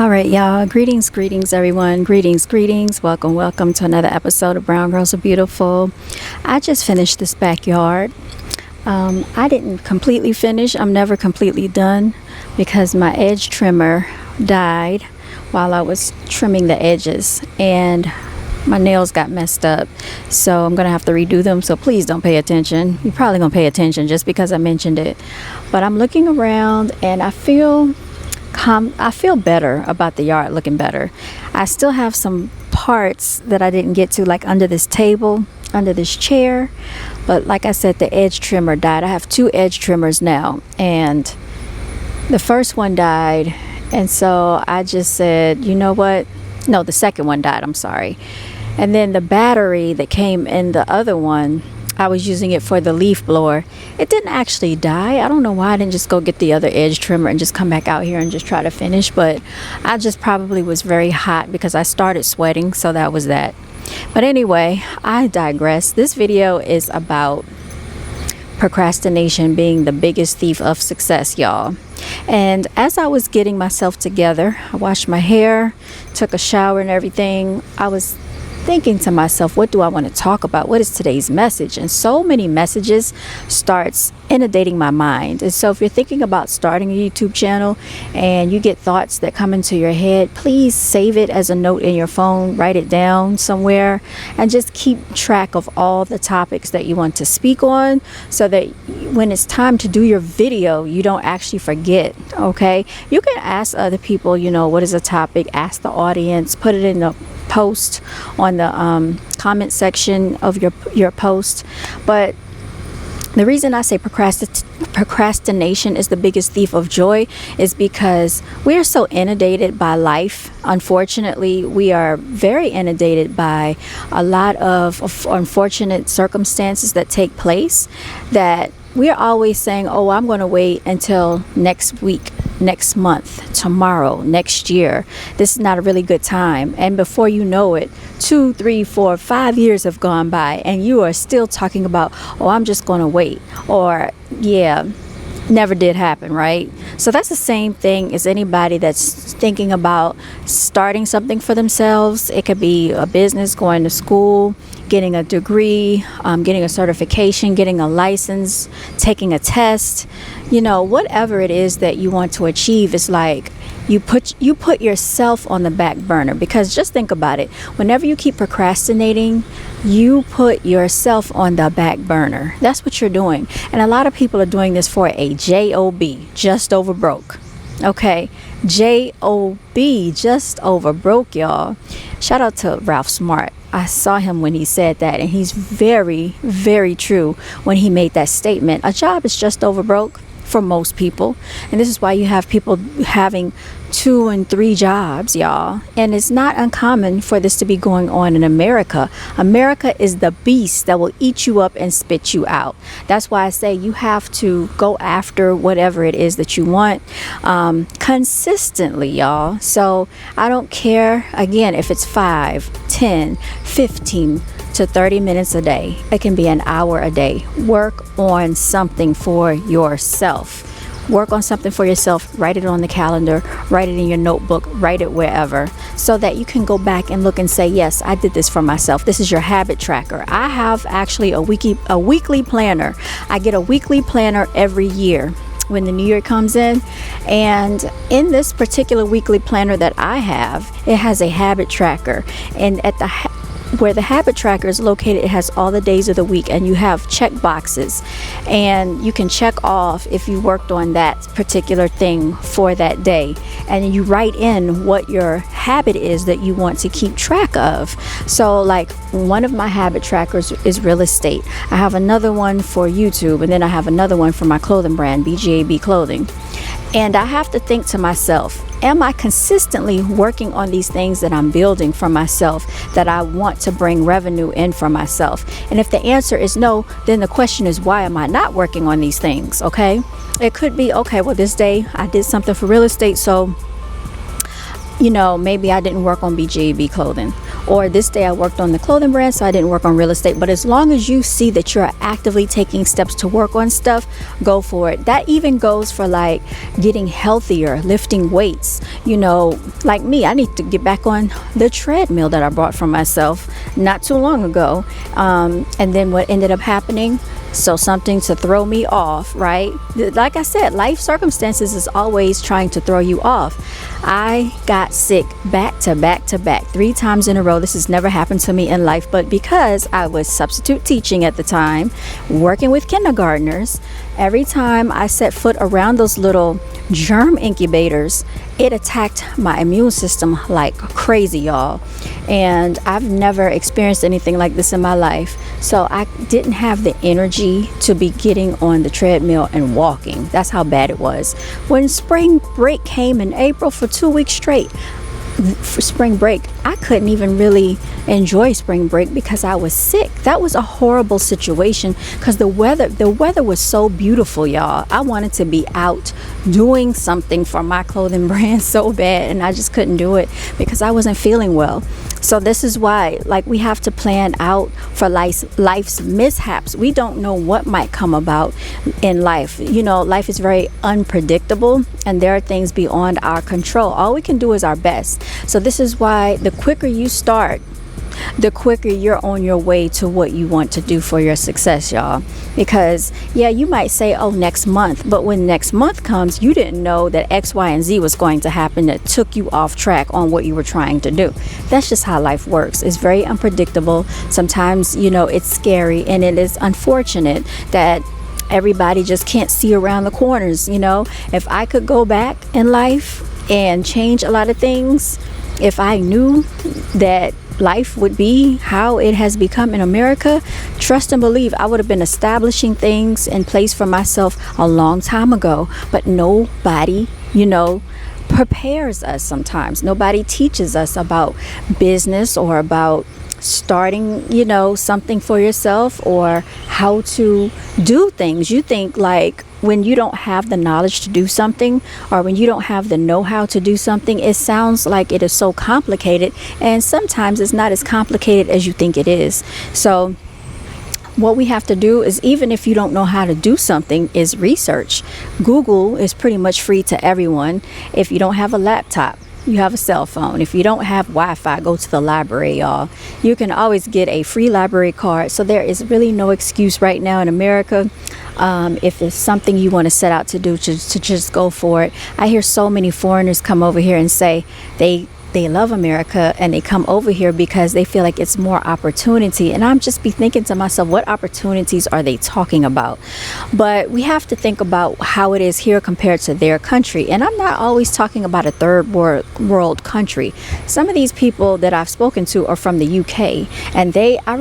All right, y'all. Greetings, everyone. Greetings. Welcome to another episode of Brown Girls Are Beautiful. I just finished this backyard. I didn't completely finish. I'm never completely done because my edge trimmer died while I was trimming the edges, and my nails got messed up. So I'm going to have to redo them. So please don't pay attention. You're probably going to pay attention just because I mentioned it. But I'm looking around and I feel better about the yard looking better. I still have some parts that I didn't get to, like under this table, under this chair. But like I said, the edge trimmer died. I have 2 edge trimmers now, and the first one died. And so I just said, you know what? No, the second one died. I'm sorry. And then the battery that came in the other one, I was using it for the leaf blower. It didn't actually die. I don't know why I didn't just go get the other edge trimmer and just come back out here and just try to finish. But I just probably was very hot because I started sweating. So that was that. But anyway, I digress. This video is about procrastination being the biggest thief of success, y'all. And as I was getting myself together, I washed my hair, took a shower and everything, I was thinking to myself, what do I want to talk about? What is today's message? And so many messages starts inundating my mind. And so if you're thinking about starting a YouTube channel and you get thoughts that come into your head, please save it as a note in your phone, write it down somewhere, and just keep track of all the topics that you want to speak on so that when it's time to do your video, you don't actually forget. Okay, you can ask other people, what is a topic, ask the audience, put it in the post on the comment section of your post. But the reason I say procrastination is the biggest thief of joy is because we are so inundated by life. Unfortunately, we are very inundated by a lot of unfortunate circumstances that take place that we're always saying, oh, I'm going to wait until next week, next month, tomorrow, next year. This is not a really good time. And before you know it, 2, 3, 4, 5 years have gone by and you are still talking about, oh, I'm just going to wait. Or, yeah, never did happen, right? So that's the same thing as anybody that's thinking about starting something for themselves. It could be a business, going to school, getting a degree, getting a certification, getting a license, taking a test, whatever it is that you want to achieve. Is like you put yourself on the back burner, because just think about it. Whenever you keep procrastinating, you put yourself on the back burner. That's what you're doing. And a lot of people are doing this for a job, just over broke. Okay, job, just over broke, y'all. Shout out to Ralph Smart. I saw him when he said that, and he's very, very true when he made that statement. A job is just over broke for most people, and this is why you have people having 2 and 3 jobs, y'all. And it's not uncommon for this to be going on in America. America is the beast that will eat you up and spit you out. That's why I say you have to go after whatever it is that you want consistently, y'all. So I don't care, again, if it's 5, 10, 15 to 30 minutes a day. It can be an hour a day. Work on something for yourself. Work on something for yourself. Write it on the calendar, write it in your notebook, write it wherever, so that you can go back and look and say, yes, I did this for myself. This is your habit tracker. I have actually a weekly planner. I get a weekly planner every year when the new year comes in, and in this particular weekly planner that I have, it has a habit tracker, and at where the habit tracker is located, it has all the days of the week, and you have check boxes, and you can check off if you worked on that particular thing for that day, and you write in what your habit is that you want to keep track of. So like one of my habit trackers is real estate. I have another one for YouTube, and then I have another one for my clothing brand, BGAB Clothing. And I have to think to myself, am I consistently working on these things that I'm building for myself, that I want to bring revenue in for myself? And if the answer is no, then the question is, why am I not working on these things? Okay, it could be, okay, well, this day I did something for real estate, so maybe I didn't work on BGAB Clothing. or this day I worked on the clothing brand, so I didn't work on real estate. But as long as you see that you're actively taking steps to work on stuff, go for it. That even goes for like getting healthier, lifting weights. You know, like me, I need to get back on the treadmill that I bought for myself not too long ago. And then what ended up happening? So something to throw me off, right? Like I said, life circumstances is always trying to throw you off. I got sick back to back to back 3 times in a row. This has never happened to me in life, but because I was substitute teaching at the time, working with kindergartners, every time I set foot around those little germ incubators, it attacked my immune system like crazy, y'all. And I've never experienced anything like this in my life. So I didn't have the energy to be getting on the treadmill and walking. That's how bad it was. When spring break came in April for 2 weeks straight, for spring break, I couldn't even really enjoy spring break because I was sick. That was a horrible situation because the weather was so beautiful, y'all. I wanted to be out doing something for my clothing brand so bad, and I just couldn't do it because I wasn't feeling well. So this is why, like, we have to plan out for life's mishaps. We don't know what might come about in life. You know, life is very unpredictable, and there are things beyond our control. All we can do is our best. So this is why the quicker you start, the quicker you're on your way to what you want to do for your success, y'all. Because yeah, you might say, oh, next month, but when next month comes, you didn't know that X, Y, and Z was going to happen that took you off track on what you were trying to do. That's just how life works. It's very unpredictable. Sometimes, you know, it's scary, and it is unfortunate that everybody just can't see around the corners. You know, if I could go back in life and change a lot of things, if I knew that life would be how it has become in America, trust and believe I would have been establishing things in place for myself a long time ago. But nobody, you know, prepares us sometimes. Nobody teaches us about business or about starting, you know, something for yourself or how to do things. You think like when you don't have the knowledge to do something, or when you don't have the know-how to do something, it sounds like it is so complicated, and sometimes it's not as complicated as you think it is. So what we have to do is, even if you don't know how to do something, is research. Google is pretty much free to everyone. If you don't have a laptop, you have a cell phone. If you don't have Wi-Fi, go to the library, y'all. You can always get a free library card. So there is really no excuse right now in America. If it's something you want to set out to do, to just go for it. I hear so many foreigners come over here and say they love America, and they come over here because they feel like it's more opportunity. And I'm just be thinking to myself, what opportunities are they talking about? But we have to think about how it is here compared to their country. And I'm not always talking about a third world country. Some of these people that I've spoken to are from the UK, and I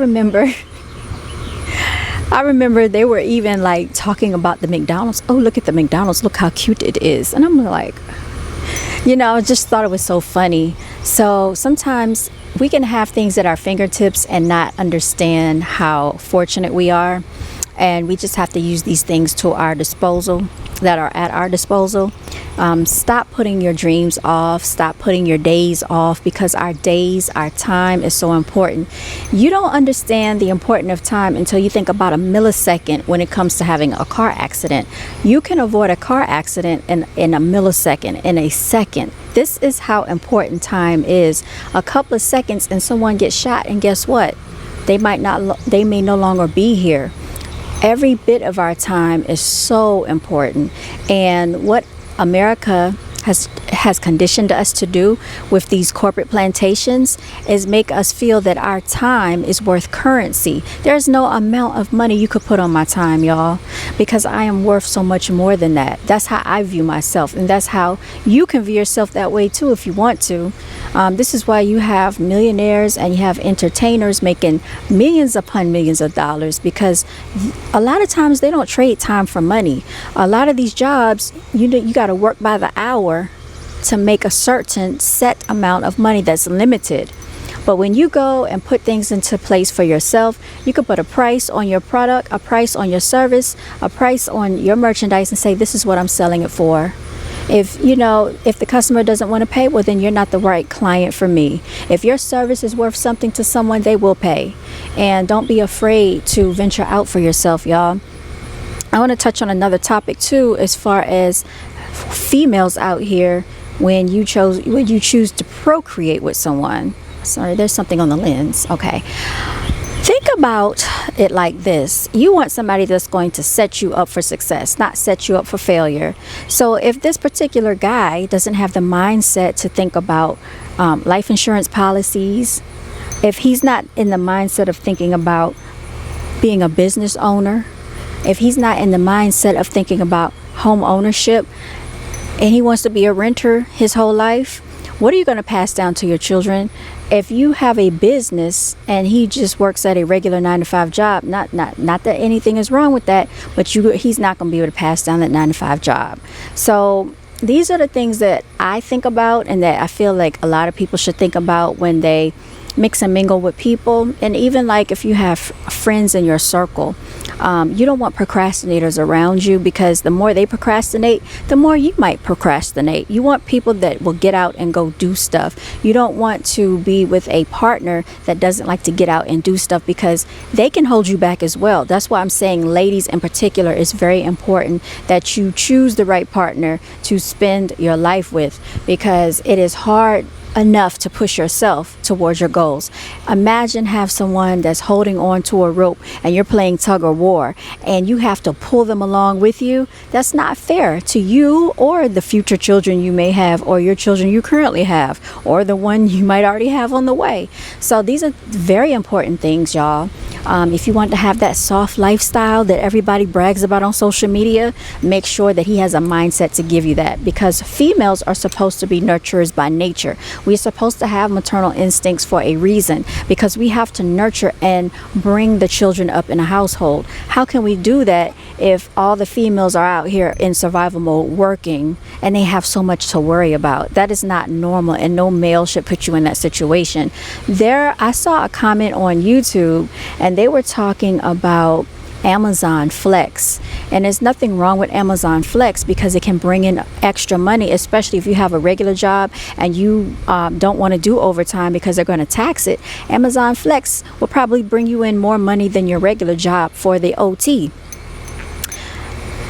remember they were even like talking about the McDonald's. Oh, look at the McDonald's. Look how cute it is. And I'm like, you know, I just thought it was so funny. So sometimes we can have things at our fingertips and not understand how fortunate we are. And we just have to use these things to our disposal, that are at our disposal. Stop putting your dreams off. Stop putting your days off, because our days, our time is so important. You don't understand the importance of time until you think about a millisecond when it comes to having a car accident. You can avoid a car accident in a millisecond, in a second. This is how important time is. A couple of seconds and someone gets shot, and guess what? They may no longer be here. Every bit of our time is so important. And what America has conditioned us to do with these corporate plantations is make us feel that our time is worth currency. There's no amount of money you could put on my time, y'all, because I am worth so much more than that. That's how I view myself, and that's how you can view yourself that way too if you want to. This is why you have millionaires and you have entertainers making millions upon millions of dollars, because a lot of times they don't trade time for money. A lot of these jobs, you got to work by the hour to make a certain set amount of money that's limited. But when you go and put things into place for yourself, you could put a price on your product, a price on your service, a price on your merchandise, and say, this is what I'm selling it for. If the customer doesn't want to pay, well, then you're not the right client for me. If your service is worth something to someone, they will pay. And don't be afraid to venture out for yourself, y'all. I want to touch on another topic too, as far as females out here. When you choose to procreate with someone. Sorry, there's something on the lens. Okay. Think about it like this. You want somebody that's going to set you up for success, not set you up for failure. So if this particular guy doesn't have the mindset to think about life insurance policies, if he's not in the mindset of thinking about being a business owner, if he's not in the mindset of thinking about home ownership, and he wants to be a renter his whole life, what are you going to pass down to your children? If you have a business and he just works at a regular 9-to-5 job, not that anything is wrong with that, but he's not going to be able to pass down that 9-to-5 job. So these are the things that I think about, and that I feel like a lot of people should think about when they mix and mingle with people. And even like if you have friends in your circle, you don't want procrastinators around you, because the more they procrastinate, the more you might procrastinate. You want people that will get out and go do stuff. You don't want to be with a partner that doesn't like to get out and do stuff, because they can hold you back as well. That's why I'm saying, ladies in particular, it's very important that you choose the right partner to spend your life with, because it is hard enough to push yourself towards your goals. Imagine have someone that's holding on to a rope and you're playing tug of war and you have to pull them along with you. That's not fair to you or the future children you may have, or your children you currently have, or the one you might already have on the way. So these are very important things, y'all. If you want to have that soft lifestyle that everybody brags about on social media, make sure that he has a mindset to give you that, because females are supposed to be nurturers by nature. We're supposed to have maternal instincts for a reason, because we have to nurture and bring the children up in a household. How can we do that if all the females are out here in survival mode working and they have so much to worry about? That is not normal, and no male should put you in that situation. I saw a comment on YouTube, and they were talking about Amazon Flex, and there's nothing wrong with Amazon Flex, because it can bring in extra money, especially if you have a regular job and you don't want to do overtime because they're going to tax it. Amazon Flex will probably bring you in more money than your regular job for the OT.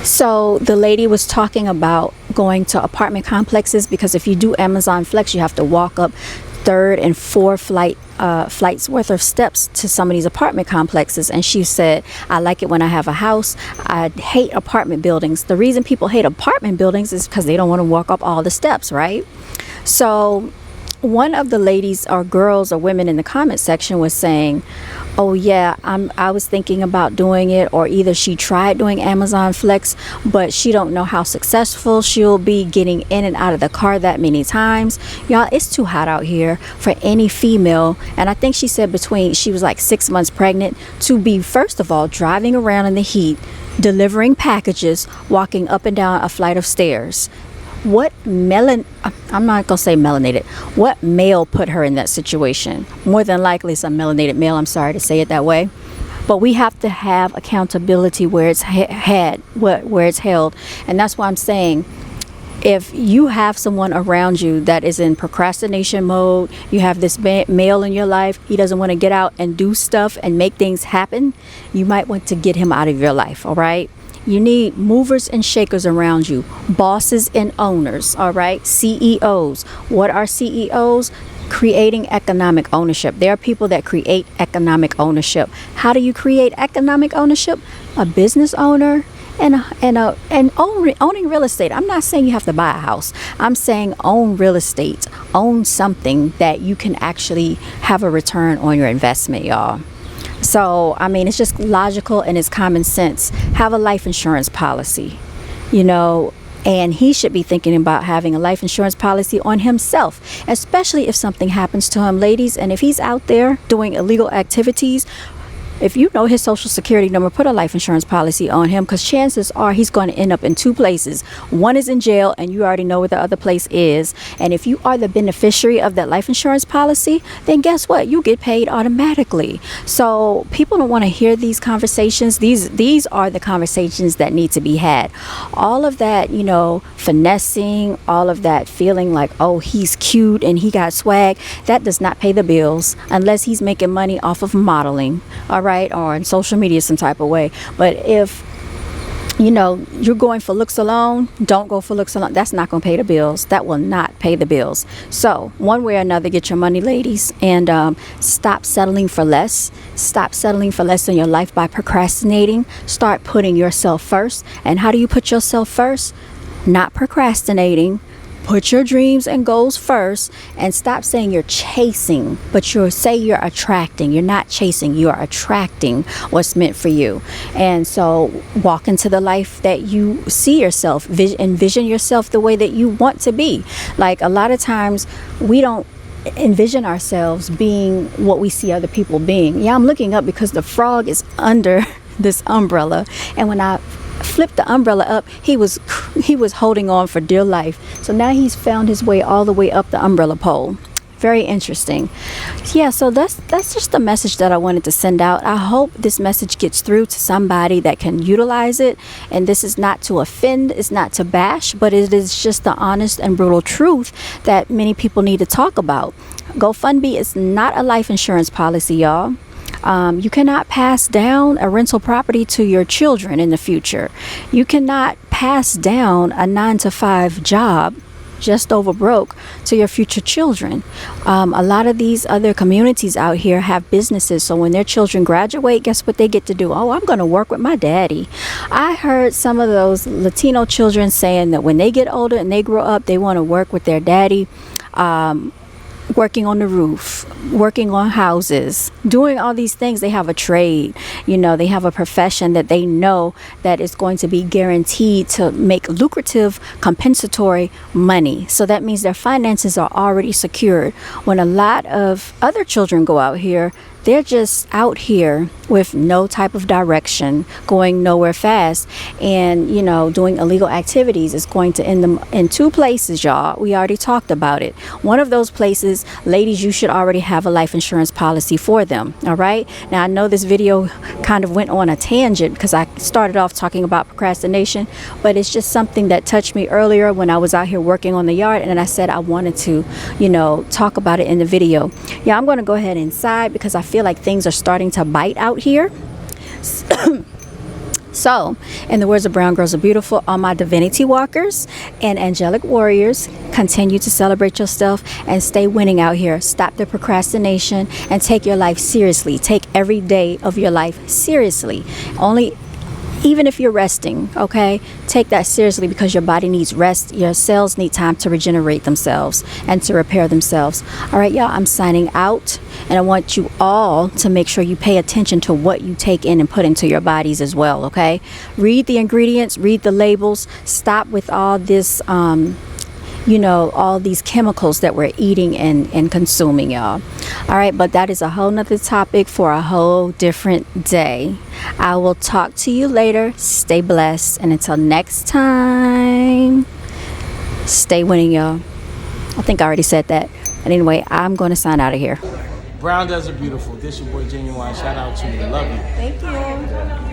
So the lady was talking about going to apartment complexes, because if you do Amazon Flex, you have to walk up 3rd and 4th flights worth of steps to some of these apartment complexes. And she said, I like it when I have a house. I hate apartment buildings. The reason people hate apartment buildings is because they don't want to walk up all the steps, right? So one of the ladies or girls or women in the comment section was saying, oh yeah, I was thinking about doing it, or either she tried doing Amazon Flex, but she don't know how successful she'll be getting in and out of the car that many times. Y'all, it's too hot out here for any female. And I think she said she was like 6 months pregnant, to be, first of all, driving around in the heat, delivering packages, walking up and down a flight of stairs. I'm not gonna say melanated. What male put her in that situation? More than likely some melanated male. I'm sorry to say it that way, but we have to have accountability where it's where it's held. And that's why I'm saying, if you have someone around you that is in procrastination mode, you have this male in your life, he doesn't want to get out and do stuff and make things happen, you might want to get him out of your life. All right. You need movers and shakers around you, bosses and owners, all right? CEOs. What are CEOs? Creating economic ownership. There are people that create economic ownership. How do you create economic ownership? A business owner and owning real estate. I'm not saying you have to buy a house. I'm saying own real estate. Own something that you can actually have a return on your investment, y'all. So, I mean, it's just logical and it's common sense. Have a life insurance policy, and he should be thinking about having a life insurance policy on himself, especially if something happens to him, ladies. And if he's out there doing illegal activities, if you know his social security number, put a life insurance policy on him, because chances are he's going to end up in two places. One is in jail, and you already know where the other place is. And if you are the beneficiary of that life insurance policy, then guess what? You get paid automatically. So people don't want to hear these conversations. These are the conversations that need to be had. All of that, finessing, all of that feeling like, oh, he's cute and he got swag, that does not pay the bills unless he's making money off of modeling, all right, or on social media some type of way. But if you're going for looks alone, don't go for looks alone. That's not going to pay the bills. That will not pay the bills. So one way or another, get your money, ladies, and stop settling for less. Stop settling for less in your life by procrastinating. Start putting yourself first. And how do you put yourself first? Not procrastinating. Put your dreams and goals first, and stop saying you're chasing, but you're attracting. You're not chasing, you are attracting what's meant for you. And so walk into the life that you see yourself, envision yourself the way that you want to be. Like, a lot of times we don't envision ourselves being what we see other people being. Yeah, I'm looking up because the frog is under this umbrella, and when I flipped the umbrella up, he was holding on for dear life. So now he's found his way all the way up the umbrella pole. Very interesting. Yeah, so that's just the message that I wanted to send out. I hope this message gets through to somebody that can utilize it. And this is not to offend, it's not to bash, but it is just the honest and brutal truth that many people need to talk about. GoFundMe is not a life insurance policy, y'all. You cannot pass down a rental property to your children in the future. You cannot pass down a 9-to-5 job just over broke to your future children. A lot of these other communities out here have businesses, so when their children graduate, guess what they get to do? Oh, I'm going to work with my daddy. I heard some of those Latino children saying that when they get older and they grow up, they want to work with their daddy. Working on the roof, working on houses, doing all these things. They have a trade, they have a profession that they know that is going to be guaranteed to make lucrative, compensatory money. So that means their finances are already secured. When a lot of other children go out here, they're just out here with no type of direction, going nowhere fast, and doing illegal activities is going to end them in two places, y'all. We already talked about it. One of those places, ladies, you should already have a life insurance policy for them. All right. Now, I know this video kind of went on a tangent because I started off talking about procrastination, but it's just something that touched me earlier when I was out here working on the yard, and I said I wanted to talk about it in the video. Yeah, I'm going to go ahead inside because I feel like things are starting to bite out here. So, in the words of Brown Girls Are Beautiful, all my divinity walkers and angelic warriors, continue to celebrate yourself and stay winning out here. Stop the procrastination and take your life seriously. Take every day of your life seriously. Even if you're resting, okay, take that seriously, because your body needs rest. Your cells need time to regenerate themselves and to repair themselves. All right, y'all, I'm signing out, and I want you all to make sure you pay attention to what you take in and put into your bodies as well, okay? Read the ingredients, read the labels, stop with all this, all these chemicals that we're eating and consuming, y'all. All right, but that is a whole nother topic for a whole different day. I will talk to you later. Stay blessed, and until next time, stay winning, y'all. I think I already said that. But anyway, I'm going to sign out of here. Brown Desert Beautiful. This your boy Genuine. Shout out to you. Love you. Thank you.